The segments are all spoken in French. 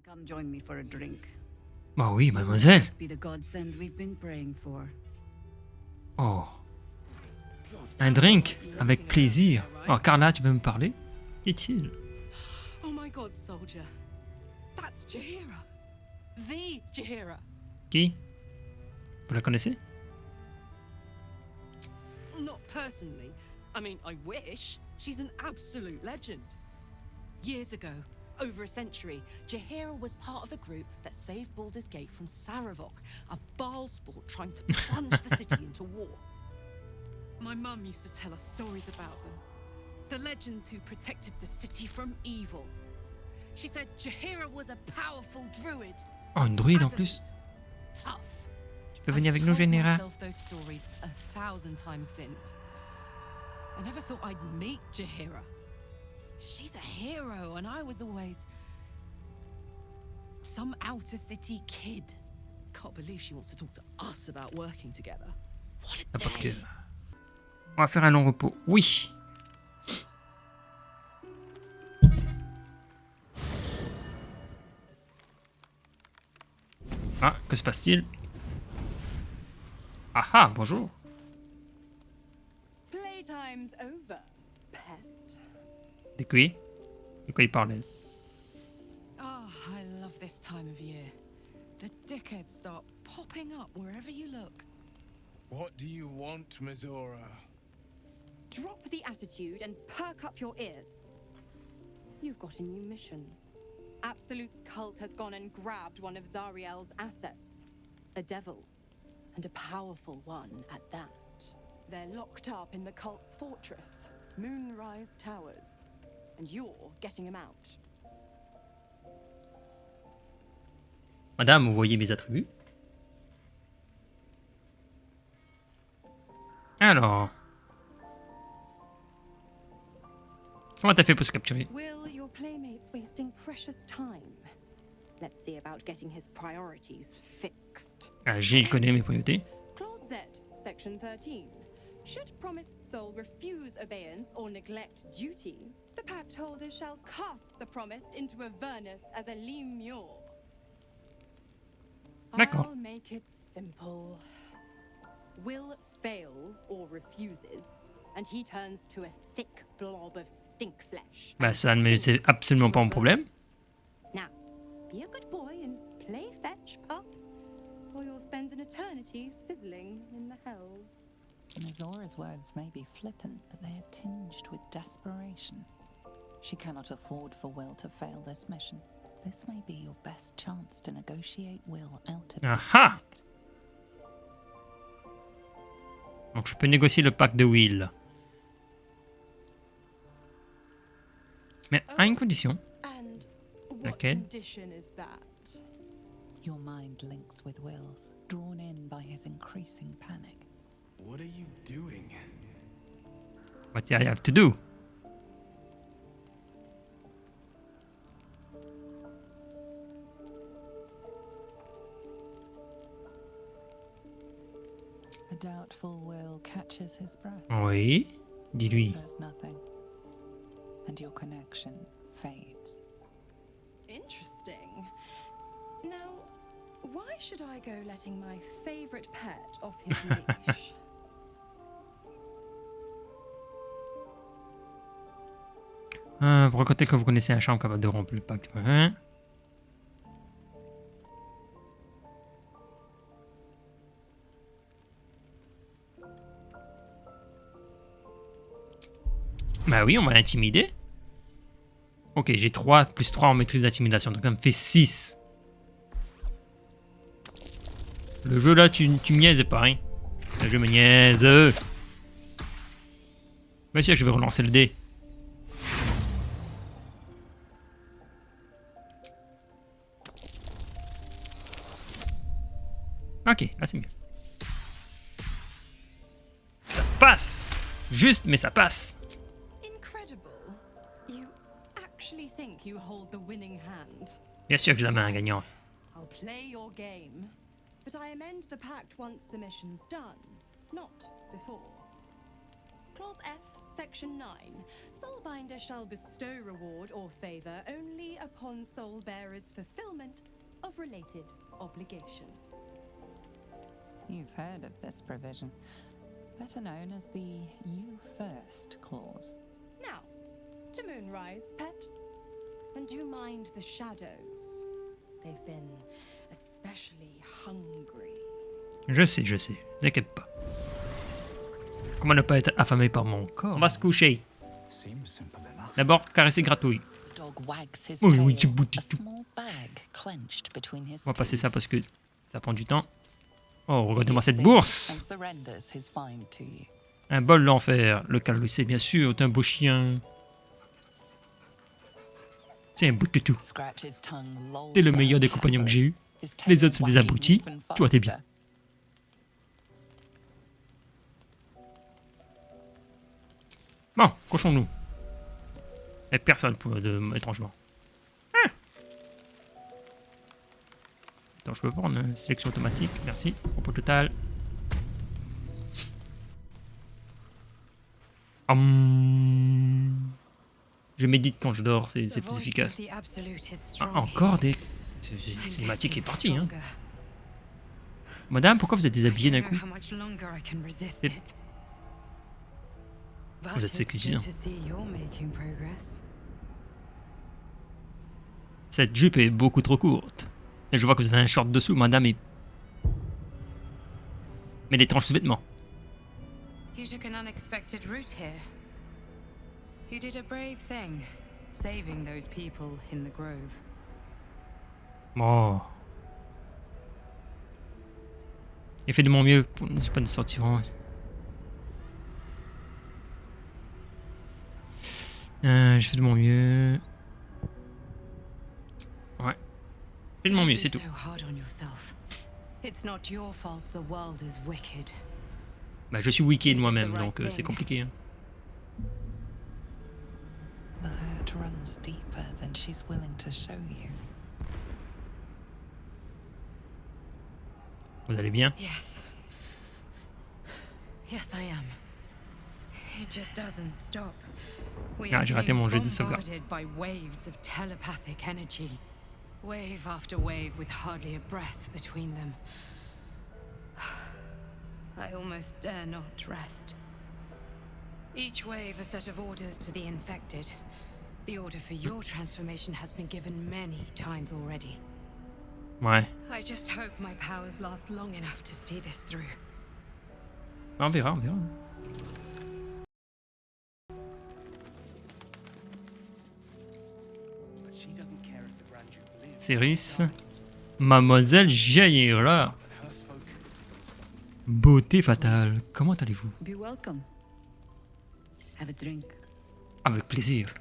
Come join me for a drink. Bah oui, mademoiselle. Must be the godsend we've been praying for. Oh. Un drink, avec plaisir. Oh, Carla, tu veux me parler? Qu'est-il? Oh my god, soldier. That's Jahira. The Jahira. Qui? Vous la connaissez? Not personally. I mean, I wish. She's an absolute legend. Years ago, over a century, Jahira was part of a group that saved Baldur's Gate from Saravok, a Baalsport trying to plunge the city into war. My mum used to tell us stories about them. The legends who protected the city from evil. She said Jahira was a powerful druid. Oh, une druide en plus. Tough. Tu peux venir avec nous, Général? Those stories 1,000 times since. I never thought I'd meet Jahira. She's a hero, and I was always some outer city kid. Can't believe she wants to talk to us about working together. What a day. Parce que on va faire un long repos. Oui. Ah, que se passe-t-il? Ah ah, bonjour. Playtime's over, pet. De quoi? De quoi il parlait? Oh, I love this time of year. The dickheads start popping up wherever you look. What do you want, Mizora? Drop the attitude and perk up your ears. You've got a new mission. Absolute's cult has gone and grabbed one of Zariel's assets. A devil. And a powerful one at that. They're locked up in the cult's fortress, Moonrise Towers. And you're getting him out. Madame, vous voyez mes attributs? Alors. Comment t'as fait pour se capturer? Will, your playmate's wasting precious time. Let's see about getting his priorities fixed. Ah, Gilles connaît mes priorités. Clause Z, section 13. Should promised soul refuse abeyance or neglect duty, the pact holder shall cast the promised into Avernus as a lemure. D'accord. I'll make it simple. Will fails or refuses, and he turns to a thick blob of stink flesh. Bah ça ne me c'est absolument pas mon problème. Now, be a good boy and play fetch, pup, or you'll spend an eternity sizzling in the hells. Mizora's words may be flippant, but they are tinged with desperation. She cannot afford for Will to fail this mission. This may be your best chance to negotiate Will out of the Aha! pact. Donc je peux négocier le pacte de Will. Mais à une condition. And what Laquelle? condition is that? Your mind links with Will's, drawn in by his increasing panic. What are you doing? What I have to do? A doubtful Will catches his breath. Oui. Dis-lui. Says nothing. And your connection fades. Interesting. Now, why should I go letting my favorite pet off his leash? Pour raconter que vous connaissez un champ capable de rompre le pacte. Hein? Bah oui, on m'a intimidé. Ok, j'ai 3 plus 3 en maîtrise d'intimidation, donc ça me fait 6. Le jeu là, tu niaises pas, hein. Le jeu me niaise. Monsieur, je vais relancer le dé. Ok, là c'est mieux. Ça passe. Juste, mais ça passe. Incredible. You actually think you hold the winning hand? Bien sûr que j'ai la main gagnant. I'll play your game, but I amend the pact once the mission's done, not before. Clause F, Section 9. Soulbinder shall bestow reward or favor only upon soul bearer's fulfillment of related obligation. You've heard of this provision, better known as the You First clause. Now, to Moonrise, pet. And do mind the shadows. They've been especially hungry. Je sais, t'inquiète pas. Comment ne pas être affamé par mon corps? On va se coucher. Seems simple enough. D'abord, caresser gratouille. The dog wags his Oui, tail, oui, tu bouges a tout. small bag clenched between his On va passer ça teeth. parce que ça prend du temps. Oh, regardez-moi He cette sings bourse. and surrenders his find to you. Un bol d'enfer. Le calme le sait, bien sûr. T'es un beau chien. C'est un bout de tout. Scratch his tongue, lolls T'es le meilleur des out compagnons que j'ai eu. his tail Les autres, c'est des wagging abrutis. even Toi, t'es bien. faster. Bon, cochons-nous. Et personne pour étrangement. Ah. Attends, je peux prendre une sélection automatique. Merci. Repos total. Je médite quand je dors, c'est plus efficace. Ah, encore des... cinématique est partie, hein. Madame, pourquoi vous êtes déshabillée d'un coup? Vous êtes sexy, hein. Cette jupe est beaucoup trop courte. Et je vois que vous avez un short dessous, madame, et... mais d'étranges sous-vêtements. You took an unexpected route here. You did a brave thing, saving those people in the grove. Oh. J'ai fait de mon mieux pour ne pas nous sortir. J'ai fait de mon mieux. Ouais. J'ai fait de mon mieux, c'est tout. So hard on yourself. It's not your fault the world is wicked. Bah, je suis wicked moi-même, donc c'est compliqué. Hein. The hurt runs deeper than she's willing to show you. Vous allez bien? Yes. Yes, I am. It just doesn't stop. We Ah, are j'ai raté being mon jet de sauvegarde. bombarded by waves of telepathic energy. Wave after wave with hardly a breath between them. I almost dare not rest. Each wave a set of orders to the infected. The order for your transformation has been given many times already. Ouais. I just hope my powers last long enough to see this through. On verra, on verra. But she doesn't care if the Grand Duke lives. Céris. Mademoiselle Jaira. Her focus is on stopping. Beauté fatale. Comment allez-vous? Be welcome. Have a drink. Avec plaisir.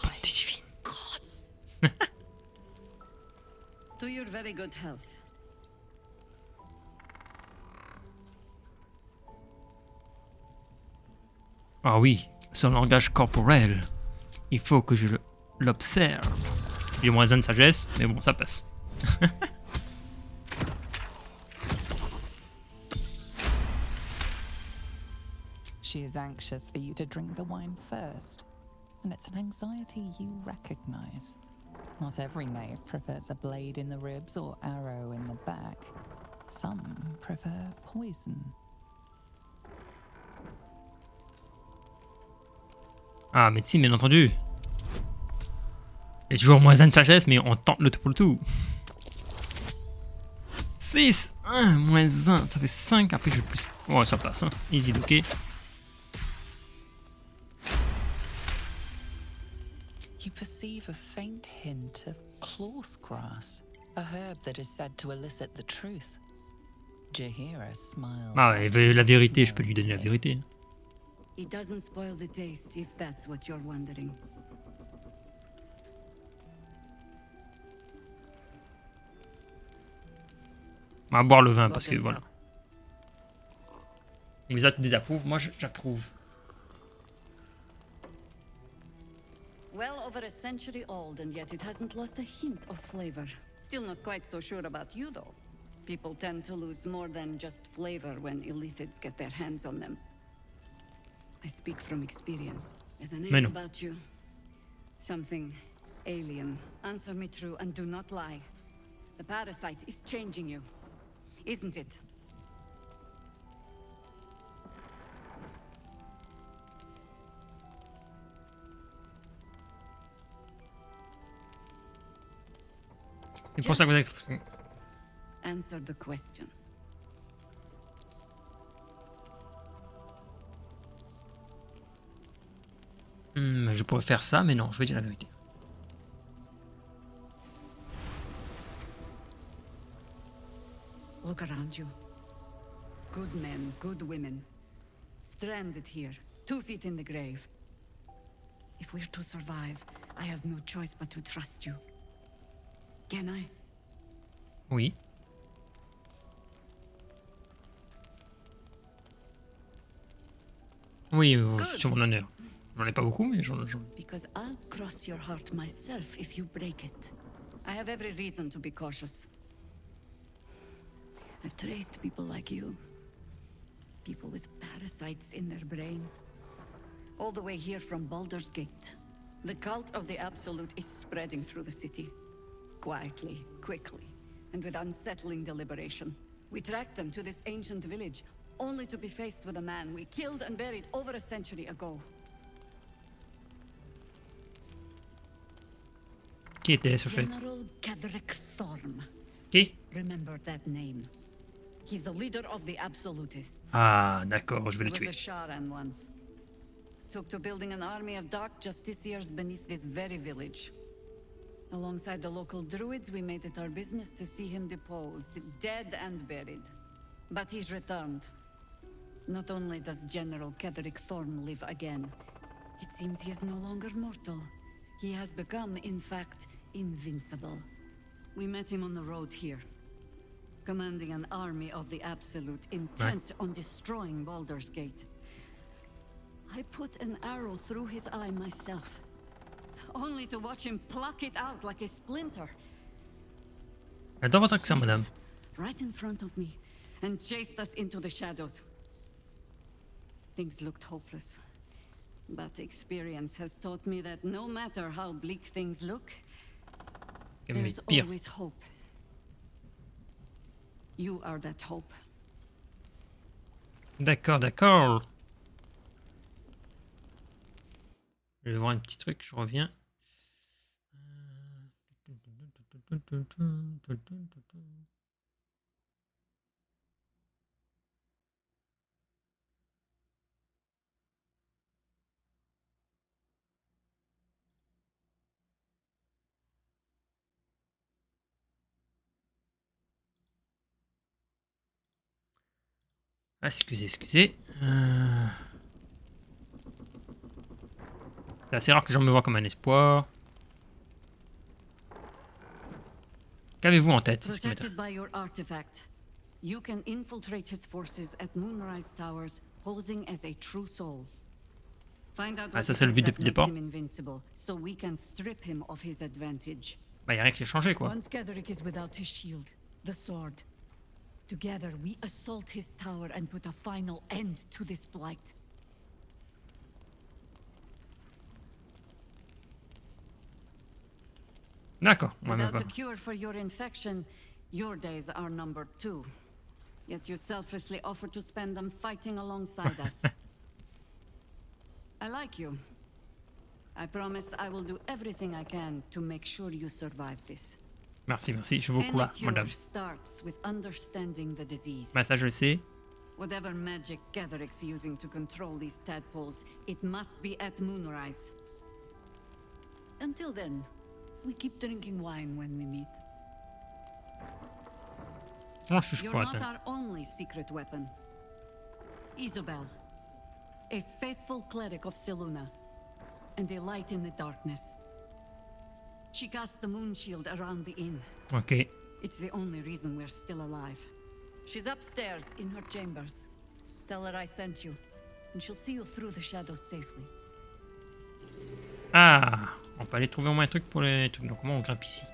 Bonté divine. To your very good health. Ah oui, son langage corporel. Il faut que je l'observe. J'ai moins un de sagesse, mais bon, ça passe. She is anxious for you to drink the wine first, and it's an anxiety you recognize. Not every knave prefers a blade in the ribs or arrow in the back. Some prefer poison. Ah, médecine, bien entendu. J'ai toujours moins un de sagesse, mais on tente le tout pour le tout. 6, 1, moins 1, ça fait 5, après je vais plus... Ouais, ça passe, hein. Easy, ok. You perceive a faint hint of cloth grass, a herb that is said to elicit the truth. Jahira smiles. Ah, il veut la vérité, je peux lui donner la vérité. It doesn't spoil the taste if that's what you're wondering. On va boire le vin parce que voilà. Les autres désapprouvent, moi j'approuve. Well over a century old, and yet it hasn't lost a hint of flavor. Still not quite so sure about you, though. People tend to lose more than just flavor when illithids get their hands on them. I speak from experience. There's a Mais name non. about you. Something alien. Answer me true and do not lie. The parasite is changing you, isn't it? C'est pour ça que vous êtes... Answer the question. Je pourrais faire ça, mais non, je vais dire la vérité. Look around you. Good men, good women. Stranded here, 2 feet in the grave. If we're to survive, I have no choice but to trust you. Can I? Oui. Oui, sur mon honneur. J'en ai pas beaucoup, mais j'en... Because I'll cross your heart myself if you break it. I have every reason to be cautious. I've traced people like you. People with parasites in their brains. All the way here from Baldur's Gate. The cult of the Absolute is spreading through the city. Quietly, quickly, and with unsettling deliberation. We tracked them to this ancient village, only to be faced with a man we killed and buried over a century ago. Qui était ce fait? General Ketherick Thorm. Qui? Remember that name. He's the leader of the Absolutists. Ah, d'accord, je vais le Was tuer. a Sharan once. Took to building an army of dark justiciars beneath this very village. Alongside the local druids, we made it our business to see him deposed, dead and buried. But he's returned. Not only does General Ketherick Thorm live again, it seems he is no longer mortal. He has become, in fact, invincible. We met him on the road here, commanding an army of the Absolute, intent on destroying Baldur's Gate. I put an arrow through his eye myself, only to watch him pluck it out like a splinter. J'adore votre accent, madame. Right in front of me, and chased us into the shadows. Things looked hopeless, but experience has taught me that no matter how bleak things look, there's Pire. always hope. You are that hope. D'accord, d'accord. Je vais voir un petit truc, je reviens. Ah, excusez, excusez. C'est assez rare que les gens me voient comme un espoir. Qu'avez-vous en tête? C'est ce qui m'intéresse. Protected by your artifact, you can infiltrate his forces at Moonrise Towers, posing as a true soul. Find out Ah, what ça it c'est le is but that depuis le makes départ. him invincible, so we can strip him of his advantage. Bah, y a rien qui a changé, quoi. Once Ketherick is without his shield, the sword. Together we assault his tower and put a final end to this blight. D'accord. Ouais, mais Without pas. a cure for your infection, your days are numbered too. Yet you selflessly offer to spend them fighting alongside us. I like you. I promise I will do everything I can to make sure you survive this. Merci, merci. Je vous Any crois, cure madame. starts with understanding the disease. Bah, ça je le sais. Whatever magic Ketherick's using to control these tadpoles, it must be at Moonrise. Until then, we keep drinking wine when we meet. Moi, je suis You're pas not our only secret weapon. Isobel, a faithful cleric of Seluna, and a light in the darkness. She cast the moon shield around the inn. Ok. It's the only reason we're still alive. She's upstairs in her chambers. Tell her I sent you, and she'll see you through the shadows safely. Ah, on peut aller trouver au moins un truc pour les trucs. Donc, comment on grimpe ici?